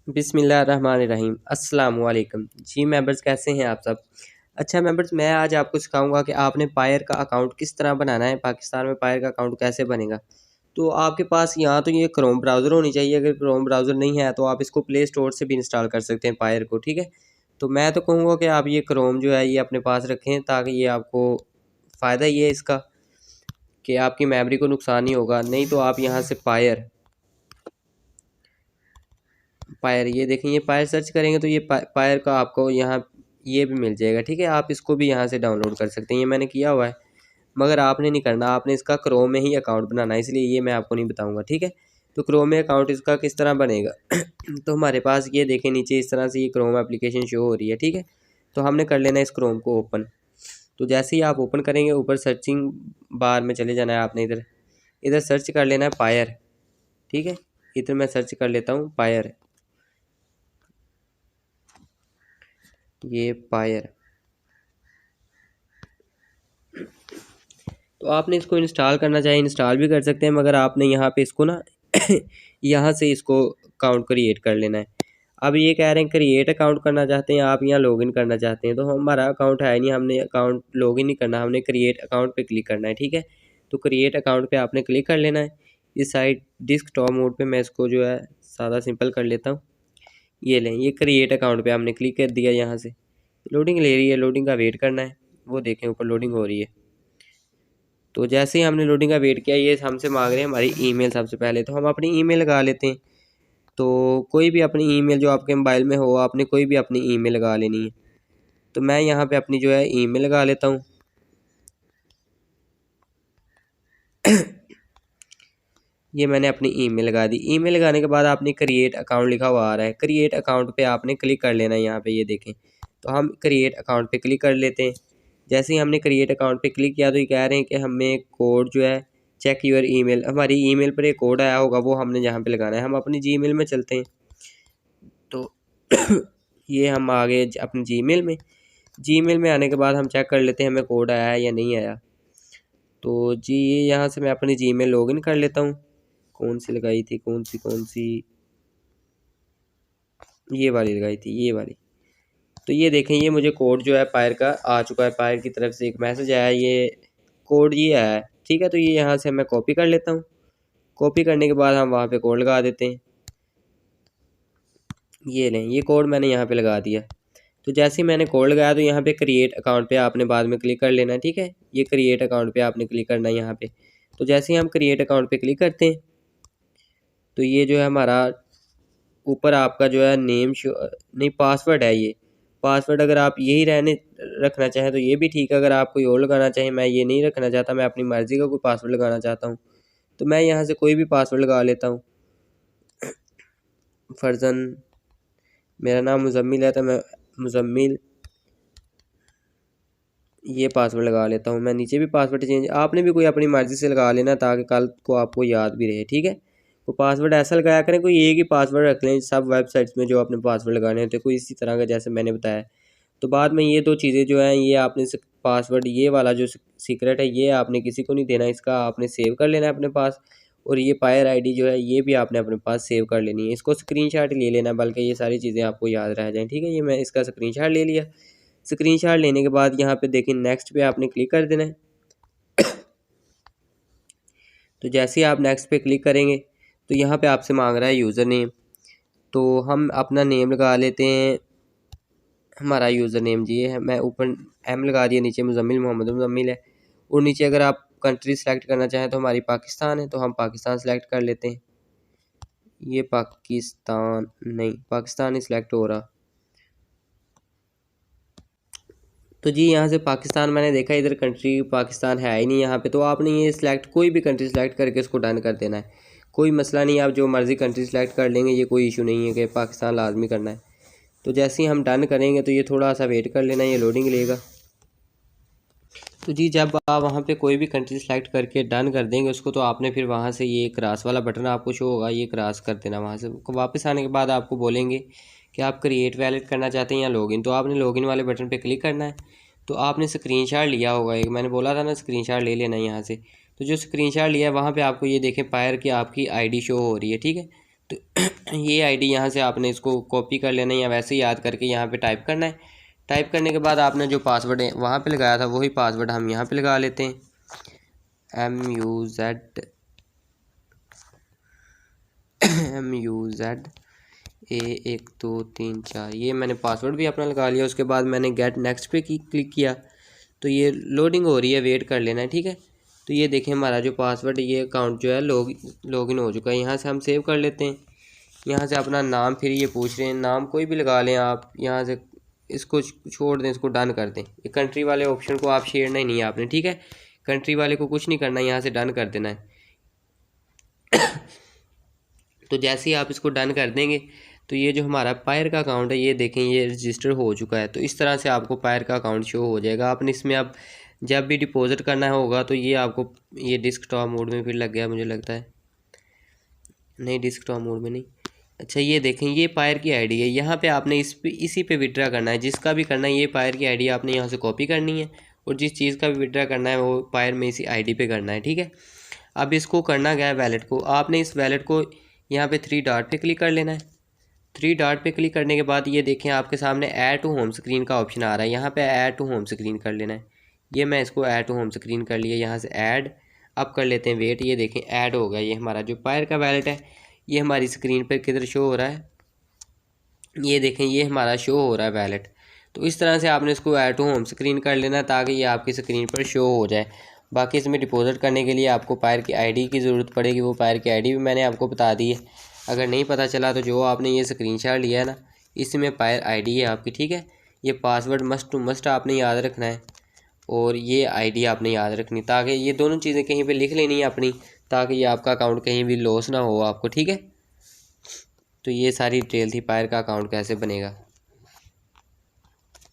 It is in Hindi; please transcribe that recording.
बिस्मिल्लाहिर्रहमानिर्रहीम अस्सलाम वालेकुम। जी मेंबर्स, कैसे हैं आप सब? अच्छा मेंबर्स, मैं आज आपको सिखाऊंगा कि आपने पायर का अकाउंट किस तरह बनाना है। पाकिस्तान में पायर का अकाउंट कैसे बनेगा। तो आपके पास यहाँ तो ये क्रोम ब्राउज़र होनी चाहिए। अगर क्रोम ब्राउज़र नहीं है तो आप इसको प्ले स्टोर से भी इंस्टॉल कर सकते हैं पायर को, ठीक है। तो मैं तो कहूँगा कि आप ये क्रोम जो है ये अपने पास रखें, ताकि ये आपको फ़ायदा ये है इसका कि आपकी मेमोरी को नुकसान नहीं होगा। नहीं तो आप यहाँ से पायर ये देखें, ये पायर सर्च करेंगे तो ये पायर का आपको यहाँ ये भी मिल जाएगा, ठीक है। आप इसको भी यहाँ से डाउनलोड कर सकते हैं, ये मैंने किया हुआ है। मगर आपने नहीं करना, आपने इसका क्रोम में ही अकाउंट बनाना है, इसलिए ये मैं आपको नहीं बताऊँगा, ठीक है। तो क्रोम में अकाउंट इसका किस तरह बनेगा तो हमारे पास ये देखें, नीचे इस तरह से ये क्रोम एप्लीकेशन शो हो रही है, ठीक है। तो हमने कर लेना है इस क्रोम को ओपन। तो जैसे ही आप ओपन करेंगे, ऊपर सर्चिंग बार में चले जाना है आपने। इधर इधर सर्च कर लेना है पायर, ठीक है। इधर मैं सर्च कर लेता हूँ पायर, ये पायर। तो आपने इसको इंस्टॉल करना चाहे इंस्टॉल भी कर सकते हैं, मगर आपने यहाँ पे इसको ना यहाँ से इसको अकाउंट क्रिएट कर लेना है। अब ये कह रहे हैं क्रिएट अकाउंट करना चाहते हैं आप, यहाँ लॉगिन करना चाहते हैं। तो हमारा अकाउंट है नहीं, हमने अकाउंट लॉगिन नहीं करना, हमने क्रिएट अकाउंट पे क्लिक करना है, ठीक है। तो क्रिएट अकाउंट पे आपने क्लिक कर लेना है। इस साइड डिस्कटॉप मोड पे मैं इसको जो है सादा सिंपल कर लेता हूँ। ये लें, ये क्रिएट अकाउंट पे हमने क्लिक कर दिया। यहाँ से लोडिंग ले रही है, लोडिंग का वेट करना है। वो देखें ऊपर लोडिंग हो रही है। तो जैसे ही हमने लोडिंग का वेट किया, ये हमसे मांग रहे हैं हमारी ईमेल। सबसे पहले तो हम अपनी ईमेल लगा लेते हैं। तो कोई भी अपनी ईमेल जो आपके मोबाइल में हो, आपने कोई भी अपनी ईमेल लगा लेनी है। तो मैं यहाँ पे अपनी जो है ईमेल लगा लेता हूँ। ये मैंने अपनी ईमेल लगा दी। ईमेल लगाने के बाद आपने क्रिएट अकाउंट लिखा हुआ आ रहा है, क्रिएट अकाउंट पे आपने क्लिक कर लेना है। यहाँ पे ये देखें, तो हम क्रिएट अकाउंट पे क्लिक कर लेते हैं। जैसे ही हमने क्रिएट अकाउंट पे क्लिक किया तो ये कह रहे हैं कि हमें कोड जो है चेक यूर ईमेल, हमारी ईमेल पर एक कोड आया होगा, वो हमने यहाँ पे लगाना है। हम अपनी जीमेल में चलते हैं। तो ये हम आ गए अपनी जीमेल में। जीमेल में आने के बाद हम चेक कर लेते हैं हमें कोड आया है या नहीं आया। तो जी ये यहाँ से मैं अपनी जीमेल लॉगिन कर लेता हूँ। कौन सी लगाई थी, कौन सी, ये वाली लगाई थी, ये वाली। तो ये देखें, ये मुझे कोड जो है पायर का आ चुका है। पायर की तरफ से एक मैसेज आया, ये कोड ये आया है, ठीक है। तो ये यहाँ से मैं कॉपी कर लेता हूँ। कॉपी करने के बाद हम वहाँ पे कोड लगा देते हैं। ये लें, ये कोड मैंने यहाँ पे लगा दिया। तो जैसे ही मैंने कोड लगाया तो यहाँ पे क्रिएट अकाउंट पे आपने बाद में क्लिक कर लेना है, ठीक है। ये क्रिएट अकाउंट पे आपने क्लिक करना है यहाँ पे। तो जैसे ही हम क्रिएट अकाउंट पे क्लिक करते हैं तो ये जो है हमारा ऊपर आपका जो है नेम नहीं, पासवर्ड है ये। पासवर्ड अगर आप यही रखना चाहें तो ये भी ठीक है। अगर आप कोई और लगाना चाहें, मैं ये नहीं रखना चाहता, मैं अपनी मर्ज़ी का कोई पासवर्ड लगाना चाहता हूँ, तो मैं यहाँ से कोई भी पासवर्ड लगा लेता हूँ। फर्जन, मेरा नाम मुजम्मिल है तो मैं मुजम्मिल ये पासवर्ड लगा लेता हूँ। मैं नीचे भी पासवर्ड चेंज, आपने भी कोई अपनी मर्ज़ी से लगा लेना, ताकि कल को आपको याद भी रहे, ठीक है। तो पासवर्ड ऐसा लगाया करें, कोई एक ही पासवर्ड रख लें। सब वेबसाइट्स में जो अपने पासवर्ड लगाने होते हैं कोई इसी तरह का, जैसे मैंने बताया। तो बाद में ये दो चीज़ें जो हैं, ये आपने पासवर्ड ये वाला जो सीक्रेट है ये आपने किसी को नहीं देना, इसका आपने सेव कर लेना है अपने पास। और ये पायर आईडी जो है ये भी आपने अपने पास सेव कर लेनी है। इसको स्क्रीनशॉट ले लेना, बल्कि ये सारी चीज़ें आपको याद रह जाएँ, ठीक है। ये मैं इसका स्क्रीनशॉट ले लिया। स्क्रीनशॉट लेने के बाद यहाँ पे देखिए नेक्स्ट पे आपने क्लिक कर देना है। तो जैसे ही आप नेक्स्ट पे क्लिक करेंगे तो यहाँ पे आपसे मांग रहा है यूज़र नेम। तो हम अपना नेम लगा लेते हैं। हमारा यूज़र नेम जी है, मैं ऊपर एम लगा दिया, नीचे मुजम्मिल मोहम्मद मुजम्मिल है। और नीचे अगर आप कंट्री सेलेक्ट करना चाहें तो हमारी पाकिस्तान है, तो हम पाकिस्तान सेलेक्ट कर लेते हैं। ये पाकिस्तान नहीं, पाकिस्तान ही सिलेक्ट हो रहा। तो जी यहाँ से पाकिस्तान मैंने देखा, इधर कंट्री पाकिस्तान है ही नहीं यहाँ पे। तो आपने ये सिलेक्ट, कोई भी कंट्री सेलेक्ट करके इसको डन कर देना है। कोई मसला नहीं, आप जो मर्ज़ी कंट्री सेलेक्ट कर लेंगे, ये कोई इशू नहीं है कि पाकिस्तान लाजमी करना है। तो जैसे ही हम डन करेंगे तो ये थोड़ा सा वेट कर लेना, ये लोडिंग लेगा। तो जी जब आप वहाँ पे कोई भी कंट्री सेलेक्ट करके डन कर देंगे उसको, तो आपने फिर वहाँ से ये क्रॉस वाला बटन आपको शो होगा, ये क्रॉस कर देना। वहाँ से वापस आने के बाद आपको बोलेंगे कि आप क्रिएट वैलेट करना चाहते हैं या लॉगिन। तो आपने लॉगिन वाले बटन पे क्लिक करना है। तो आपने स्क्रीनशॉट लिया होगा एक, मैंने बोला था ना स्क्रीनशॉट ले लेना यहाँ से। तो जो स्क्रीनशॉट लिया है वहाँ पे आपको ये देखें पायर की आपकी आईडी शो हो रही है, ठीक है। तो ये आईडी यहाँ से आपने इसको कॉपी कर लेना है या वैसे ही याद करके यहाँ पे टाइप करना है। टाइप करने के बाद आपने जो पासवर्ड है वहाँ पे लगाया था वही पासवर्ड हम यहाँ पे लगा लेते हैं, MUZA123 ये मैंने पासवर्ड भी अपना लगा लिया। उसके बाद मैंने गेट नेक्स्ट पे क्लिक किया तो ये लोडिंग हो रही है, वेट कर लेना है, ठीक है। तो ये देखें हमारा जो पासवर्ड ये अकाउंट जो है लॉगिन हो चुका है। यहाँ से हम सेव कर लेते हैं। यहाँ से अपना नाम फिर ये पूछ रहे हैं, नाम कोई भी लगा लें आप। यहाँ से इसको छोड़ दें, इसको डन कर दें। ये कंट्री वाले ऑप्शन को आप छेड़ना ही नहीं है आपने, ठीक है। कंट्री वाले को कुछ नहीं करना, यहाँ से डन कर देना है। तो जैसे ही आप इसको डन कर देंगे तो ये जो हमारा पायर का अकाउंट है ये देखें ये रजिस्टर हो चुका है। तो इस तरह से आपको पायर का अकाउंट शो हो जाएगा। आपने इसमें अब जब भी डिपॉजिट करना होगा तो ये आपको ये डिस्कटॉप मोड में फिर लग गया मुझे लगता है, नहीं डिस्कटॉप मोड में नहीं। अच्छा ये देखें ये पायर की आईडी है। यहाँ पे आपने इसी पे विड्रा करना है, जिसका भी करना है। ये पायर की आईडी आपने यहाँ से कॉपी करनी है और जिस चीज़ का भी विड्रा करना है वो पायर में इसी आईडी पे करना है, ठीक है। अब इसको करना गया है वैलेट को, आपने इस वैलेट को यहाँ पे 3 डॉट पे क्लिक कर लेना है। 3 डॉट पे क्लिक करने के बाद ये देखें आपके सामने ऐड टू होम स्क्रीन का ऑप्शन आ रहा है। यहाँ पे ऐड टू होम स्क्रीन कर लेना है। ये मैं इसको ऐड टू होम स्क्रीन कर लिया। यहाँ से ऐड अब कर लेते हैं वेट। ये देखें ऐड हो गया। ये हमारा जो पायर का वैलेट है ये हमारी स्क्रीन पर किधर शो हो रहा है, ये देखें ये हमारा शो हो रहा है वैलेट। तो इस तरह से आपने इसको ऐड टू होम स्क्रीन कर लेना ताकि ये आपकी स्क्रीन पर शो हो जाए। बाकी इसमें डिपॉजिट करने के लिए आपको पायर की आईडी की ज़रूरत पड़ेगी। वो पायर की आईडी भी मैंने आपको बता दी है। अगर नहीं पता चला तो जो आपने ये स्क्रीनशॉट लिया है ना इसमें पायर आईडी है आपकी, ठीक है। ये पासवर्ड मस्ट टू मस्ट आपने याद रखना है और ये आईडी आपने याद रखनी, ताकि ये दोनों चीज़ें कहीं पे लिख लेनी है अपनी, ताकि ये आपका अकाउंट कहीं भी लॉस ना हो आपको, ठीक है। तो ये सारी डिटेल थी पायर का अकाउंट कैसे बनेगा।